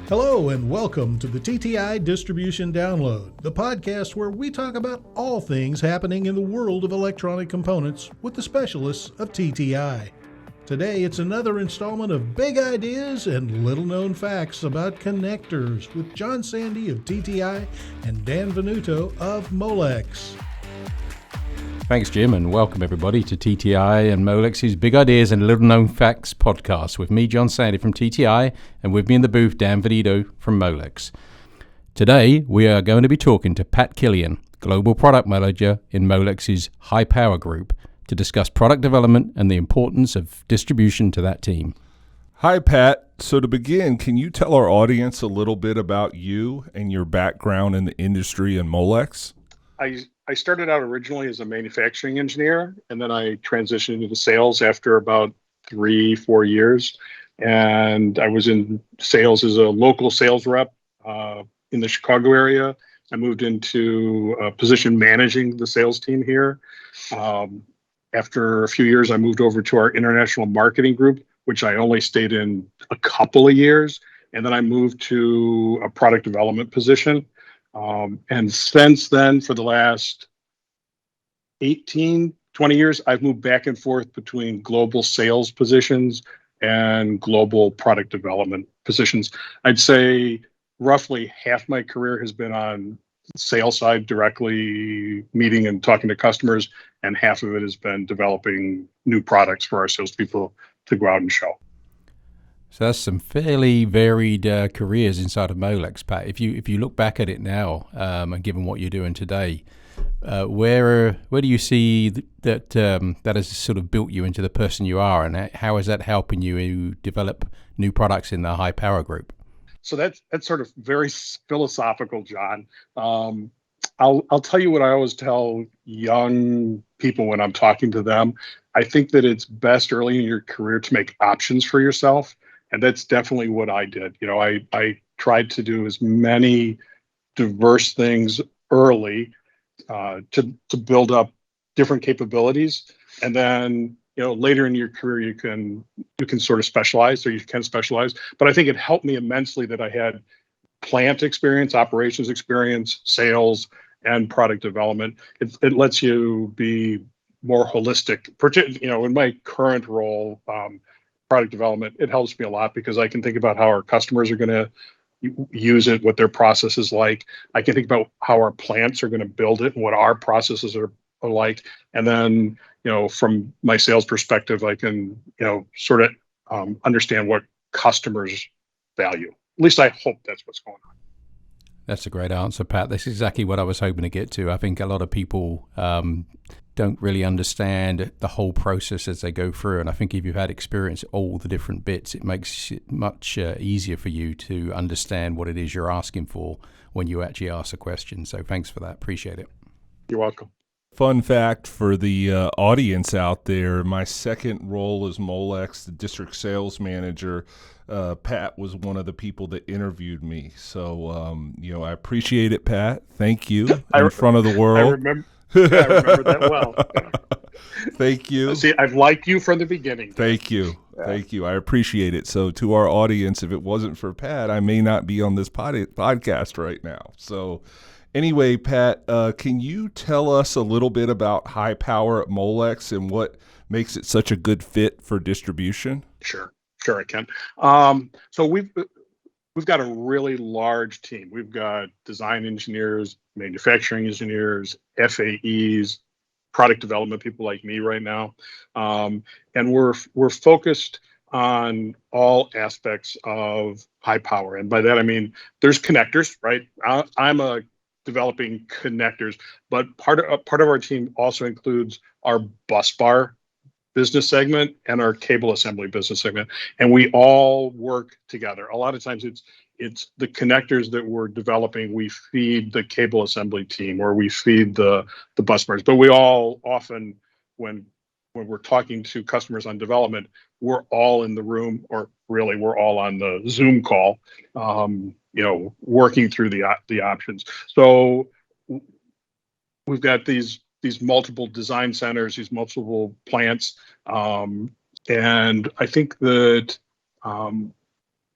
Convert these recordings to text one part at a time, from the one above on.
Hello and welcome to the TTI Distribution Download, the podcast where we talk about all things happening in the world of electronic components with the specialists of TTI. Today it's another installment of Big Ideas and Little Known Facts about connectors with John Sandy of TTI and Dan Venuto of Molex. Thanks, Jim, and welcome everybody to TTI and Molex's Big Ideas and Little Known Facts podcast with me, John Sandy from TTI, and with me in the booth, Dan Venuto from Molex. Today, we are going to be talking to Pat Killian, Global Product Manager in Molex's High Power Group, to discuss product development and the importance of distribution to that team. Hi, Pat. So to begin, can you tell our audience a little bit about you and your background in the industry and Molex? I started out originally as a manufacturing engineer, and then I transitioned into sales after about 3-4 years. And I was in sales as a local sales rep in the Chicago area. I moved into a position managing the sales team here. After a few years, I moved over to our international marketing group, which I only stayed in a couple of years. And then I moved to a product development position. And since then, for the last 18, 20 years, I've moved back and forth between global sales positions and global product development positions. I'd say roughly half my career has been on sales side, directly meeting and talking to customers, and half of it has been developing new products for our salespeople to go out and show. So that's some fairly varied careers inside of Molex, Pat. If you look back at it now, and given what you're doing today, where do you see that that has sort of built you into the person you are, and how is that helping you develop new products in the high power group? So that's sort of very philosophical, John. I'll tell you what I always tell young people when I'm talking to them. I think that it's best early in your career to make options for yourself. And that's definitely what I did. You know, I tried to do as many diverse things early to build up different capabilities. And then, you know, later in your career, you can sort of specialize, or you can specialize. But I think it helped me immensely that I had plant experience, operations experience, sales, and product development. It lets you be more holistic. You know, in my current role, product development, it helps me a lot because I can think about how our customers are going to use it, what their process is like. I can think about how our plants are going to build it and what our processes are like. And then, you know, from my sales perspective, I can, you know, sort of understand what customers value. At least I hope that's what's going on. That's a great answer, Pat. That's exactly what I was hoping to get to. I think a lot of people don't really understand the whole process as they go through. And I think if you've had experience all the different bits, it makes it much easier for you to understand what it is you're asking for when you actually ask a question. So thanks for that. Appreciate it. You're welcome. Fun fact for the audience out there, my second role as Molex, the district sales manager, Pat was one of the people that interviewed me. So, you know, I appreciate it, Pat. Thank you in front of the world. I remember that well. Thank you. See, I've liked you from the beginning. Thank you. Yeah. Thank you. I appreciate it. So to our audience, if it wasn't for Pat, I may not be on this podcast right now. So anyway, Pat, can you tell us a little bit about high power at Molex and what makes it such a good fit for distribution? Sure, I can. So we've got a really large team. We've got design engineers, manufacturing engineers, FAEs, product development people like me right now, and we're focused on all aspects of high power. And by that I mean there's connectors, right? I'm developing connectors, but part of our team also includes our busbar business segment and our cable assembly business segment, and we all work together. A lot of times it's the connectors that we're developing, we feed the cable assembly team, or we feed the busbars. But we all often, when we're talking to customers on development, we're all in the room, or really we're all on the Zoom call, you know, working through the options. So we've got these multiple design centers, these multiple plants, and I think that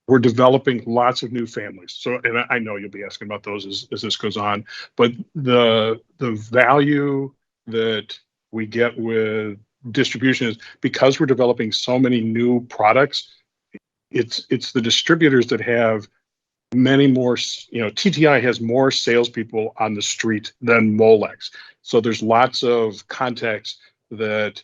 we're developing lots of new families. So, and I know you'll be asking about those as this goes on, but the value that we get with distribution is because we're developing so many new products. It's the distributors that have many more. TTI has more salespeople on the street than Molex. So there's lots of contacts that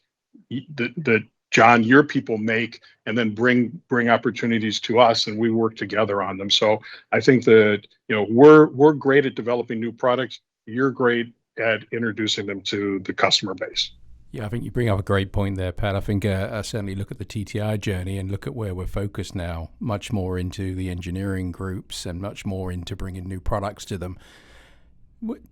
John, your people make, and then bring opportunities to us, and we work together on them. So I think that we're great at developing new products. You're great at introducing them to the customer base. Yeah, I think you bring up a great point there, Pat. I think I certainly look at the TTI journey and look at where we're focused now, much more into the engineering groups and much more into bringing new products to them.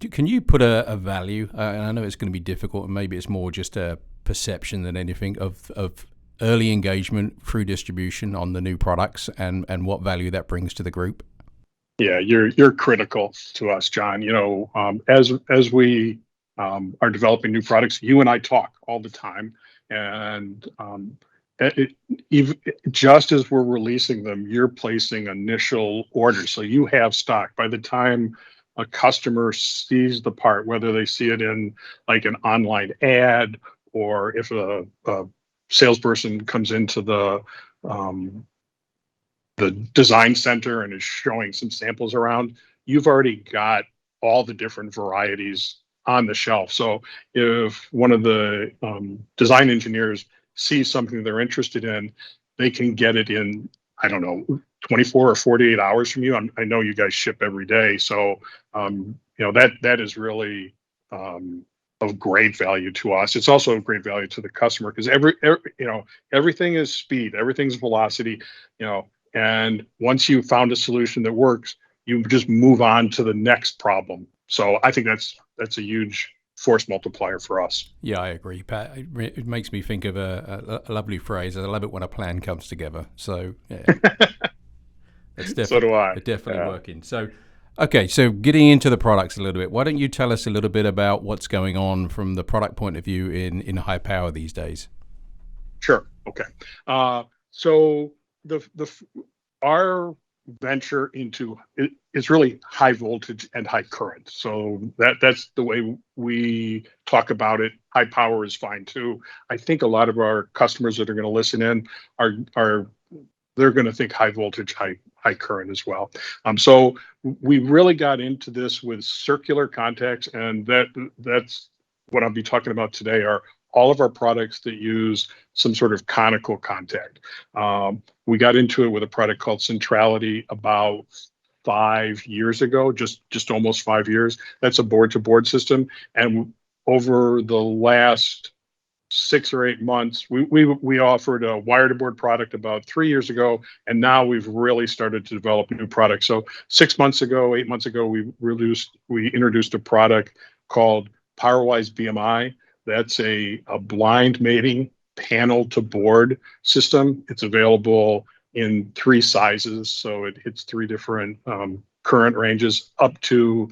Can you put a value? And I know it's going to be difficult, and maybe it's more just a perception than anything of early engagement through distribution on the new products and what value that brings to the group. Yeah, you're critical to us, John. As we are developing new products, you and I talk all the time, and just as we're releasing them, you're placing initial orders, so you have stock. By the time a customer sees the part, whether they see it in like an online ad, or if a salesperson comes into the design center and is showing some samples around, you've already got all the different varieties on the shelf. So if one of the design engineers sees something they're interested in, they can get it in, I don't know, 24 or 48 hours from you. I know you guys ship every day. So, that is really of great value to us. It's also of great value to the customer, because everything is speed, everything's velocity, and once you found a solution that works, you just move on to the next problem. So I think that's a huge force multiplier for us. Yeah, I agree, Pat. It makes me think of a lovely phrase. I love it when a plan comes together. So yeah, that's definitely, so do I. It's definitely working. So, okay, so getting into the products a little bit, why don't you tell us a little bit about what's going on from the product point of view in high power these days? Sure. Okay. So our venture into it is really high voltage and high current. So that's the way we talk about it. High power is fine too. I think a lot of our customers that are going to listen in they're going to think high voltage, high current as well. So we really got into this with circular contacts, and that's what I'll be talking about today. Are all of our products that use some sort of conical contact. We got into it with a product called Centrality about 5 years ago, just almost 5 years. That's a board-to-board system. And over the last 6 or 8 months, we offered a wire-to-board product about 3 years ago, and now we've really started to develop new products. So 8 months ago, we introduced a product called PowerWise BMI. That's a blind mating panel to board system. It's available in 3 sizes, so it hits 3 different current ranges, up to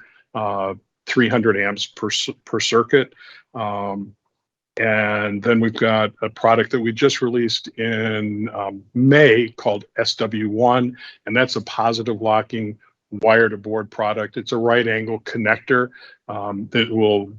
300 amps per circuit. And then we've got a product that we just released in May called SW1, and that's a positive locking wire to board product. It's a right angle connector that will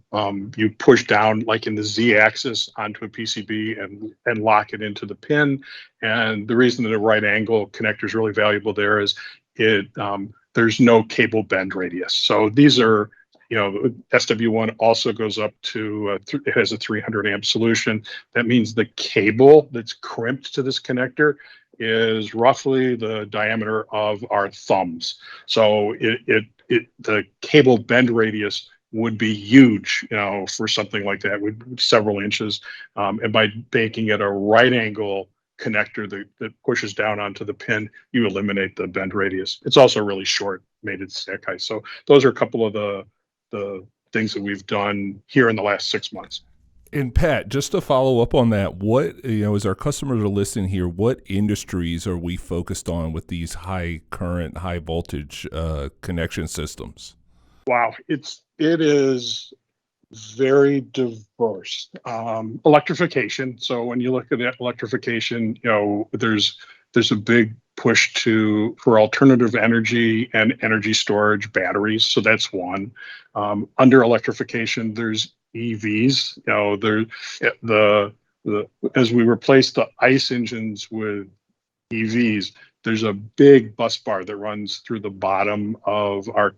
you push down like in the Z axis onto a PCB and lock it into the pin. And the reason that a right angle connector is really valuable there is there's no cable bend radius. So these are, SW1 also goes up to it has a 300 amp solution. That means the cable that's crimped to this connector is roughly the diameter of our thumbs. So the cable bend radius would be huge, for something like that, would be several inches. And by making it a right angle connector that pushes down onto the pin, you eliminate the bend radius. It's also really short mated stack height. So those are a couple of the things that we've done here in the last 6 months. And Pat, just to follow up on that, what, as our customers are listening here, what industries are we focused on with these high current, high voltage connection systems? Wow, it is very diverse. Electrification. So when you look at electrification, there's there's a big push for alternative energy and energy storage batteries. So that's one. Under electrification, there's EVs. As we replace the ICE engines with EVs, there's a big bus bar that runs through the bottom of our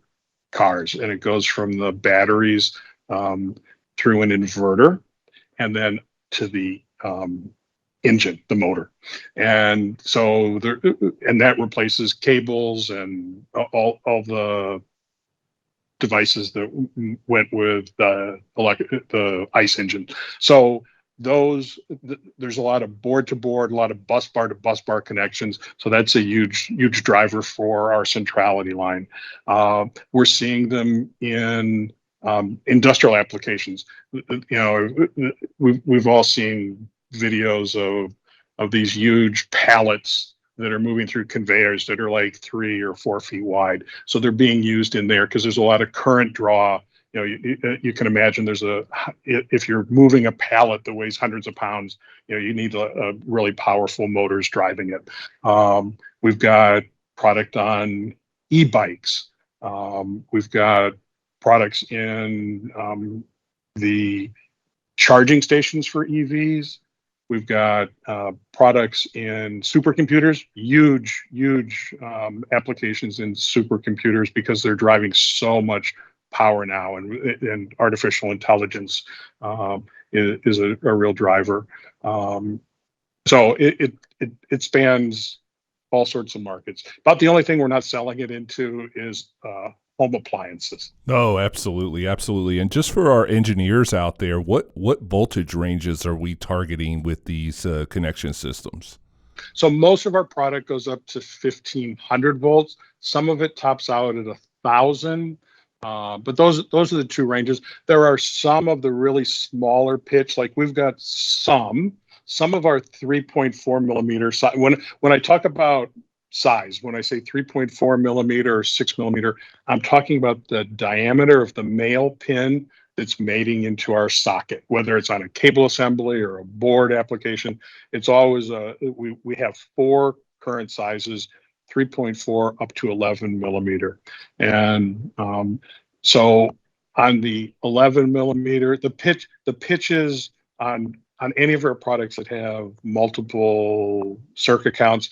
cars, and it goes from the batteries through an inverter and then to the engine, the motor. And so that replaces cables and all the devices that went with the ICE engine. So there's a lot of board to board, a lot of bus bar to bus bar connections. So that's a huge driver for our centrality line. We're seeing them in industrial applications. We've all seen videos of these huge pallets that are moving through conveyors that are like 3 or 4 feet wide. So they're being used in there because there's a lot of current draw. You can imagine if you're moving a pallet that weighs hundreds of pounds, you need a really powerful motors driving it. We've got product on e-bikes. We've got products in the charging stations for EVs. We've got products in supercomputers, huge applications in supercomputers because they're driving so much power now, and artificial intelligence is a real driver. So it spans all sorts of markets. About the only thing we're not selling it into is home appliances. Oh, absolutely. And just for our engineers out there, what voltage ranges are we targeting with these connection systems? So most of our product goes up to 1,500 volts. Some of it tops out at 1,000. But those are the two ranges. There are some of the really smaller pitch, like we've got some of our 3.4 millimeter size. When I talk about size, when I say 3.4 millimeter or 6 millimeter, I'm talking about the diameter of the male pin that's mating into our socket, whether it's on a cable assembly or a board application. It's always we have 4 current sizes, 3.4 up to 11 millimeter. And so on the 11 millimeter, the pitches on any of our products that have multiple circuit counts,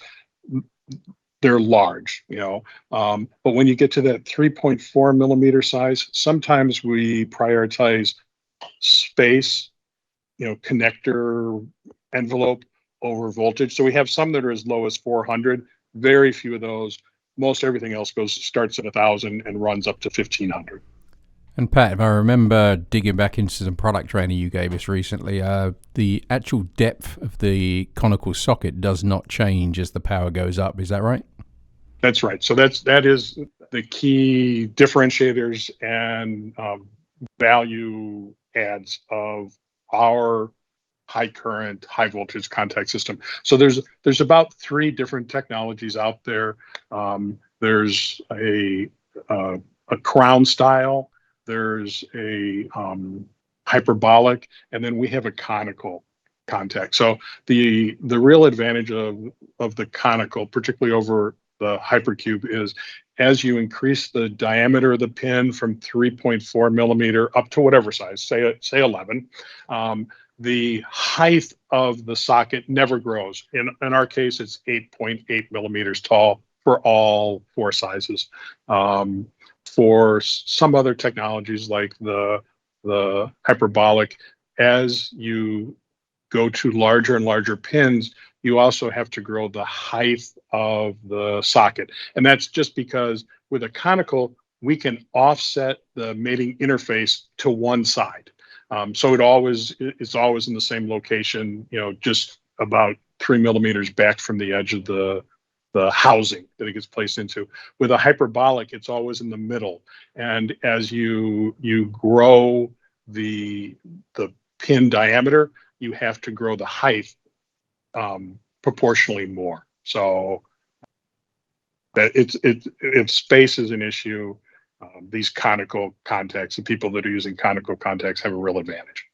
they're large, but when you get to that 3.4 millimeter size, sometimes we prioritize space, connector envelope over voltage. So we have some that are as low as 400, very few of those. Most everything else starts at 1,000 and runs up to 1,500. And Pat, if I remember digging back into some product training you gave us recently, the actual depth of the conical socket does not change as the power goes up. Is that right? That's right. So that is the key differentiators and value adds of our high current, high voltage contact system. So there's about 3 different technologies out there. There's a crown style. There's a hyperbolic, and then we have a conical contact. So the real advantage of the conical, particularly over the hypercube, is as you increase the diameter of the pin from 3.4 millimeter up to whatever size, say 11, the height of the socket never grows. In our case, it's 8.8 millimeters tall for all 4 sizes. For some other technologies like the hyperbolic, as you go to larger and larger pins, you also have to grow the height of the socket. And that's just because with a conical, we can offset the mating interface to one side. So it's always in the same location, just about 3 millimeters back from the edge of the housing that it gets placed into. With a hyperbolic, it's always in the middle. And as you grow the pin diameter, you have to grow the height proportionally more. So that if space is an issue, these conical contacts, the people that are using conical contacts have a real advantage.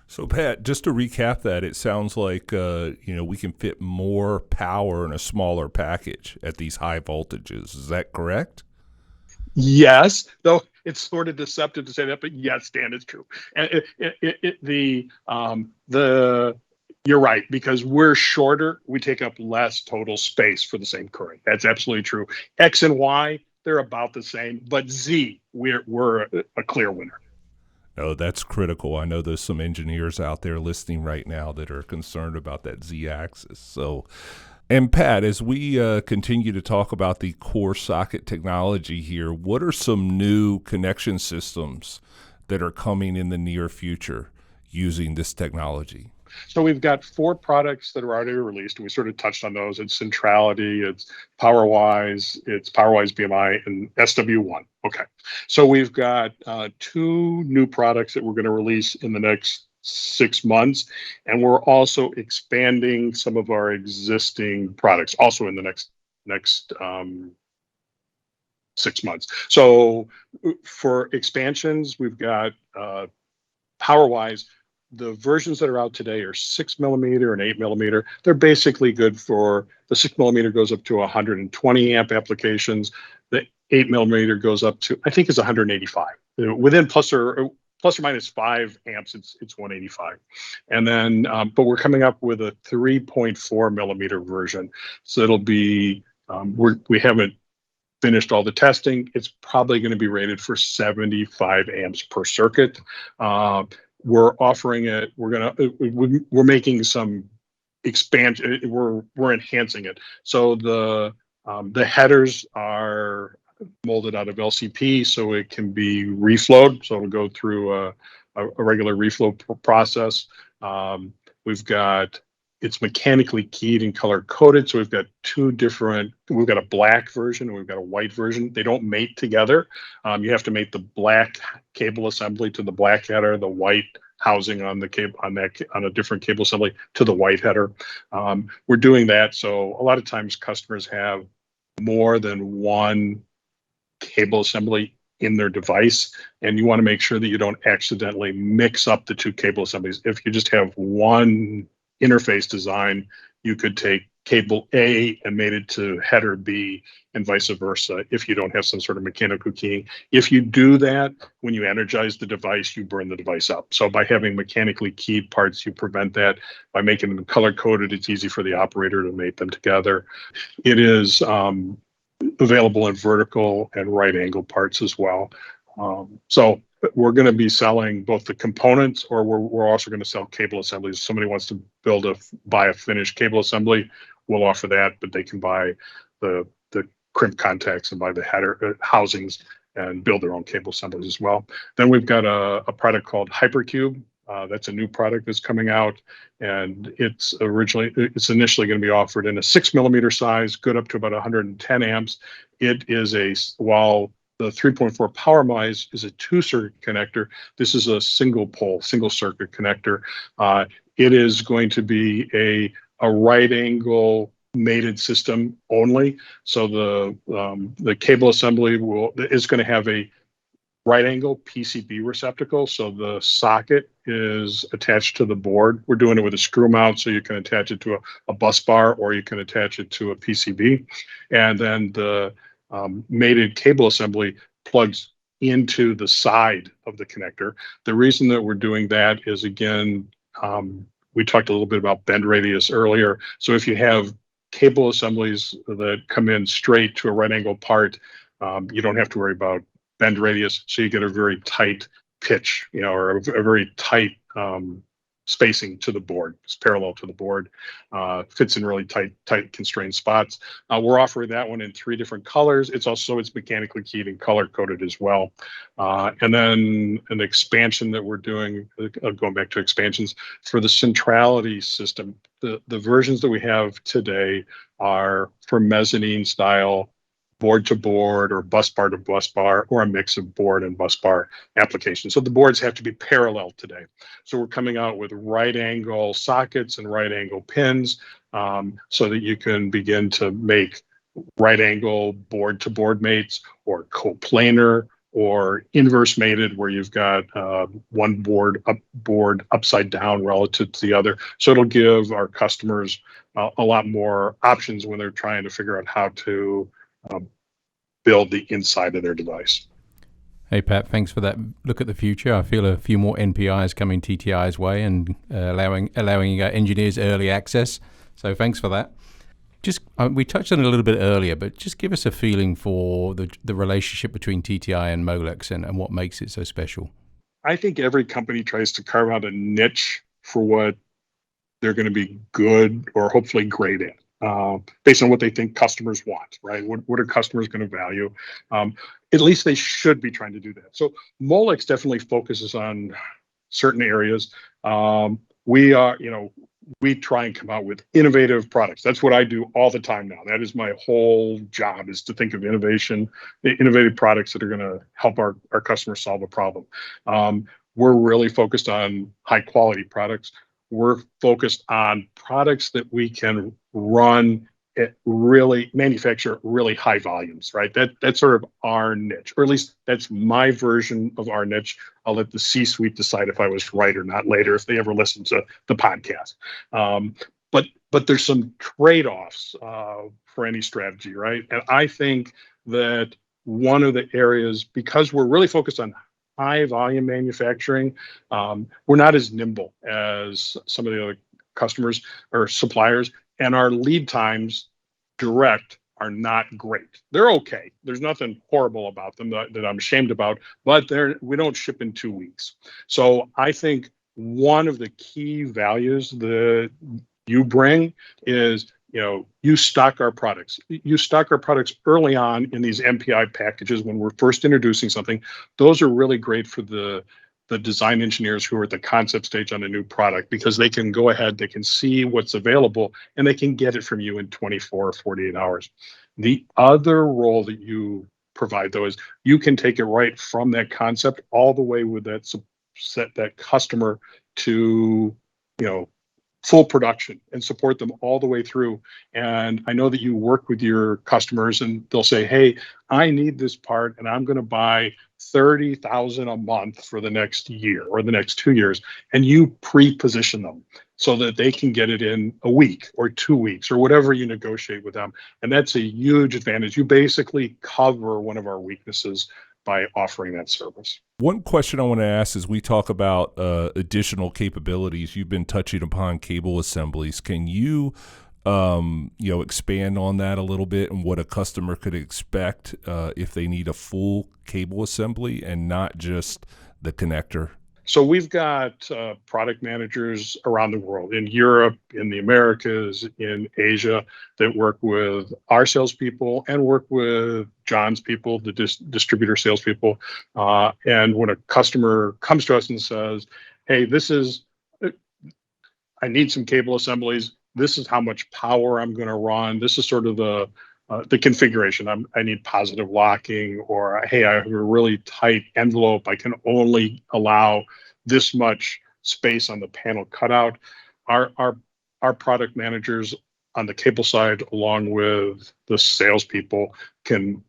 So, Pat, just to recap that, it sounds like we can fit more power in a smaller package at these high voltages. Is that correct? Yes, though it's sort of deceptive to say that, but yes, Dan, it's true. And you're right, because we're shorter, we take up less total space for the same current. That's absolutely true. X and Y, they're about the same, but Z, we're a clear winner. No, that's critical. I know there's some engineers out there listening right now that are concerned about that Z-axis. So, and Pat, as we continue to talk about the core socket technology here, what are some new connection systems that are coming in the near future using this technology? So we've got 4 products that are already released, and we sort of touched on those. It's Centrality, it's PowerWise, it's PowerWise BMI, and SW1. Okay. So we've got 2 new products that we're going to release in the next 6 months, and we're also expanding some of our existing products also in the next 6 months. So for expansions, we've got PowerWise. The versions that are out today are 6mm and 8mm. They're basically good for the 6mm goes up to 120 amp applications. The 8mm goes up to, I think it's 185. Within plus or minus 5 amps, it's 185. And then, but we're coming up with a 3.4mm version. So it'll be, we haven't finished all the testing. It's probably going to be rated for 75 amps per circuit. We're offering it. We're making some expansion. We're enhancing it. So the headers are molded out of LCP, so it can be reflowed. So it'll go through a regular reflow process. It's mechanically keyed and color coded. So we've got 2 different, we've got a black version and we've got a white version. They don't mate together. You have to mate the black cable assembly to the black header, the white housing on the cable on a different cable assembly to the white header. We're doing that. So a lot of times customers have more than one cable assembly in their device, and you want to make sure that you don't accidentally mix up the 2 cable assemblies. If you just have one interface design, you could take cable A and made it to header B and vice versa if you don't have some sort of mechanical keying. If you do that, when you energize the device, you burn the device up. So by having mechanically keyed parts, you prevent that. By making them color coded, it's easy for the operator to mate them together. It is available in vertical and right angle parts as well. So we're going to be selling both the components, or we're also going to sell cable assemblies. If somebody wants to buy a finished cable assembly, we'll offer that, but they can buy the crimp contacts and buy the header housings and build their own cable assemblies as well. Then we've got a product called Hypercube. That's a new product that's coming out, and it's initially going to be offered in a 6mm size, good up to about 110 amps. It is while the 3.4 PowerWise is a 2-circuit connector, this is a single circuit connector. It is going to be a right angle mated system only. So the cable assembly is going to have a right angle PCB receptacle. So the socket is attached to the board. We're doing it with a screw mount, so you can attach it to a bus bar, or you can attach it to a PCB. And then the mated cable assembly plugs into the side of the connector. The reason that we're doing that is, again, we talked a little bit about bend radius earlier. So if you have cable assemblies that come in straight to a right angle part, you don't have to worry about bend radius. So you get a very tight pitch, or a very tight spacing to the board. It's parallel to the board, fits in really tight constrained spots. We're offering that one in 3 different colors. It's mechanically keyed and color coded as well. And then an expansion that we're doing, going back to expansions for the centrality system. The versions that we have today are for mezzanine style, board to board, or bus bar to bus bar, or a mix of board and bus bar applications. So the boards have to be parallel today. So we're coming out with right angle sockets and right angle pins, so that you can begin to make right angle board to board mates, or coplanar, or inverse mated, where you've got one board upside down relative to the other. So it'll give our customers a lot more options when they're trying to figure out how to build the inside of their device. Hey, Pat, thanks for that look at the future. I feel a few more NPIs coming TTI's way and allowing engineers early access. So thanks for that. Just we touched on it a little bit earlier, but just give us a feeling for the relationship between TTI and Molex and what makes it so special. I think every company tries to carve out a niche for what they're going to be good or hopefully great at. Based on what they think customers want, right? What are customers going to value? At least they should be trying to do that. So Molex definitely focuses on certain areas. We try and come out with innovative products. That's what I do all the time now. That is my whole job, is to think of innovative products that are going to help our customers solve a problem. We're really focused on high quality products. We're focused on products that we can run at manufacture really high volumes, right? That's sort of our niche, or at least that's my version of our niche. I'll let the C-suite decide if I was right or not later, if they ever listen to the podcast. But there's some trade-offs for any strategy, right? And I think that one of the areas, because we're really focused on high volume manufacturing, we're not as nimble as some of the other customers or suppliers, and our lead times direct are not great. They're okay. There's nothing horrible about them that I'm ashamed about, but we don't ship in 2 weeks. So I think one of the key values that you bring is, you stock our products. You stock our products early on in these MPI packages when we're first introducing something. Those are really great for the design engineers who are at the concept stage on a new product, because they can go ahead, they can see what's available, and they can get it from you in 24 or 48 hours. The other role that you provide, though, is you can take it right from that concept all the way with that customer to, full production, and support them all the way through. And I know that you work with your customers and they'll say, hey, I need this part and I'm going to buy $30,000 a month for the next year or the next 2 years. And you pre-position them so that they can get it in a week or 2 weeks or whatever you negotiate with them. And that's a huge advantage. You basically cover one of our weaknesses by offering that service. One question I want to ask is, we talk about additional capabilities. You've been touching upon cable assemblies. Can you, expand on that a little bit and what a customer could expect if they need a full cable assembly and not just the connector? So we've got product managers around the world, in Europe, in the Americas, in Asia, that work with our salespeople and work with John's people, the distributor salespeople. And when a customer comes to us and says, hey, I need some cable assemblies. This is how much power I'm going to run. This is sort of the configuration. I need positive locking, or hey, I have a really tight envelope. I can only allow this much space on the panel cutout. Our product managers on the cable side, along with the salespeople, can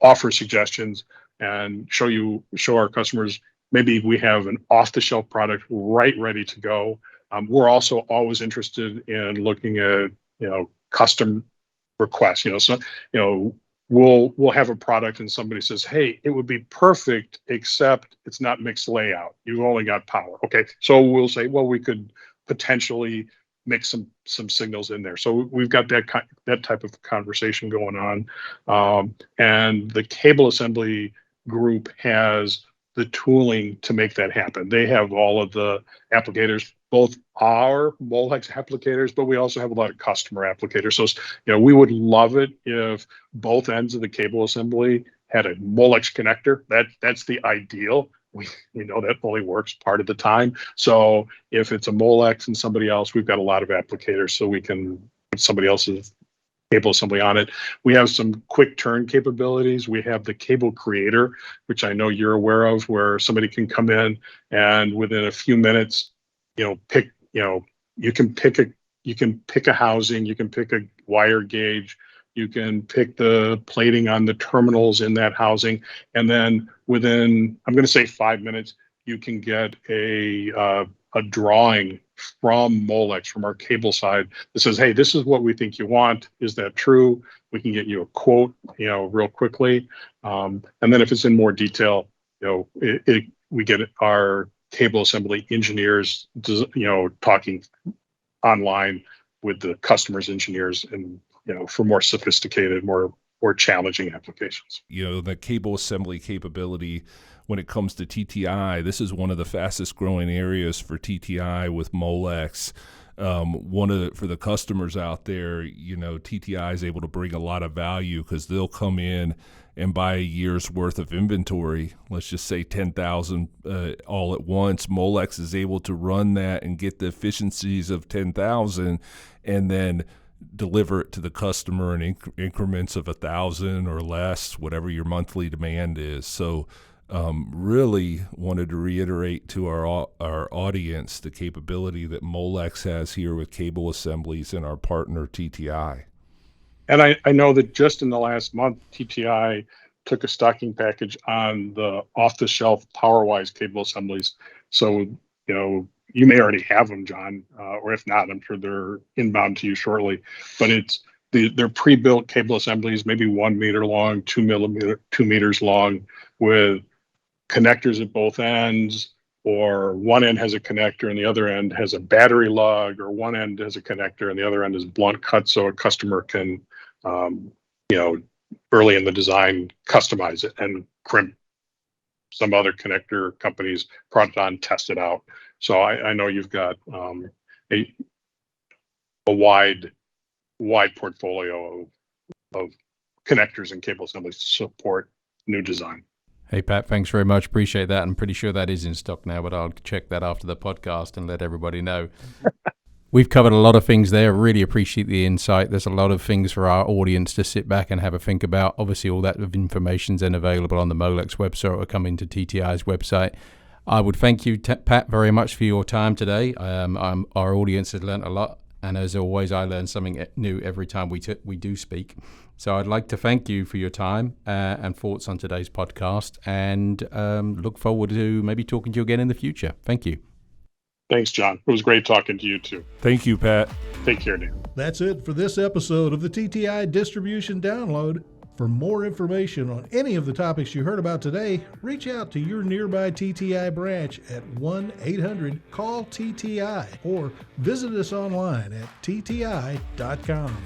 offer suggestions and show our customers maybe we have an off-the-shelf product ready to go. We're also always interested in looking at custom requests. We'll have a product and somebody says, hey, it would be perfect, except it's not mixed layout. You've only got power. Okay, so we'll say, well, we could potentially mix some signals in there. So we've got that type of conversation going on. And the cable assembly group has the tooling to make that happen. They have all of the applicators, both our Molex applicators, but we also have a lot of customer applicators. So, we would love it if both ends of the cable assembly had a Molex connector. That's the ideal. We know that only works part of the time. So if it's a Molex and somebody else, we've got a lot of applicators, so we can put somebody else's cable assembly on it. We have some quick turn capabilities. We have the cable creator, which I know you're aware of, where somebody can come in and within a few minutes, you can pick a housing, you can pick a wire gauge, You can pick the plating on the terminals in that housing. And then within, I'm going to say 5 minutes, you can get a drawing from Molex, from our cable side, that says, hey, this is what we think you want. Is that true? We can get you a quote, real quickly. And then if it's in more detail, we get our cable assembly engineers, talking online with the customer's engineers, and for more sophisticated, more challenging applications. The cable assembly capability when it comes to TTI, this is one of the fastest growing areas for TTI with Molex. For the customers out there, TTI is able to bring a lot of value because they'll come in and buy a year's worth of inventory, let's just say 10,000 all at once. Molex is able to run that and get the efficiencies of 10,000 and then deliver it to the customer in increments of 1,000 or less, whatever your monthly demand is. So really wanted to reiterate to our audience the capability that Molex has here with cable assemblies and our partner TTI. And I know that just in the last month, TTI took a stocking package on the off-the-shelf PowerWise cable assemblies. So, you may already have them, John, or if not, I'm sure they're inbound to you shortly. But they're pre-built cable assemblies, maybe 1 meter long, 2 meters long, with connectors at both ends, or one end has a connector and the other end has a battery lug, or one end has a connector and the other end is blunt cut, so a customer can, early in the design, customize it and crimp some other connector companies' product on, test it out. So I know you've got a wide portfolio of connectors and cable assemblies to support new design. Hey, Pat, thanks very much. Appreciate that. I'm pretty sure that is in stock now, but I'll check that after the podcast and let everybody know. We've covered a lot of things there. Really appreciate the insight. There's a lot of things for our audience to sit back and have a think about. Obviously, all that information is then available on the Molex website or coming to TTI's website. I would thank you, Pat, very much for your time today. Our audience has learned a lot, and as always, I learn something new every time we do speak. So I'd like to thank you for your time and thoughts on today's podcast, and look forward to maybe talking to you again in the future. Thank you. Thanks, John. It was great talking to you too. Thank you, Pat. Take care, Dan. That's it for this episode of the TTI Distribution Download. For more information on any of the topics you heard about today, reach out to your nearby TTI branch at 1-800-CALL-TTI or visit us online at tti.com.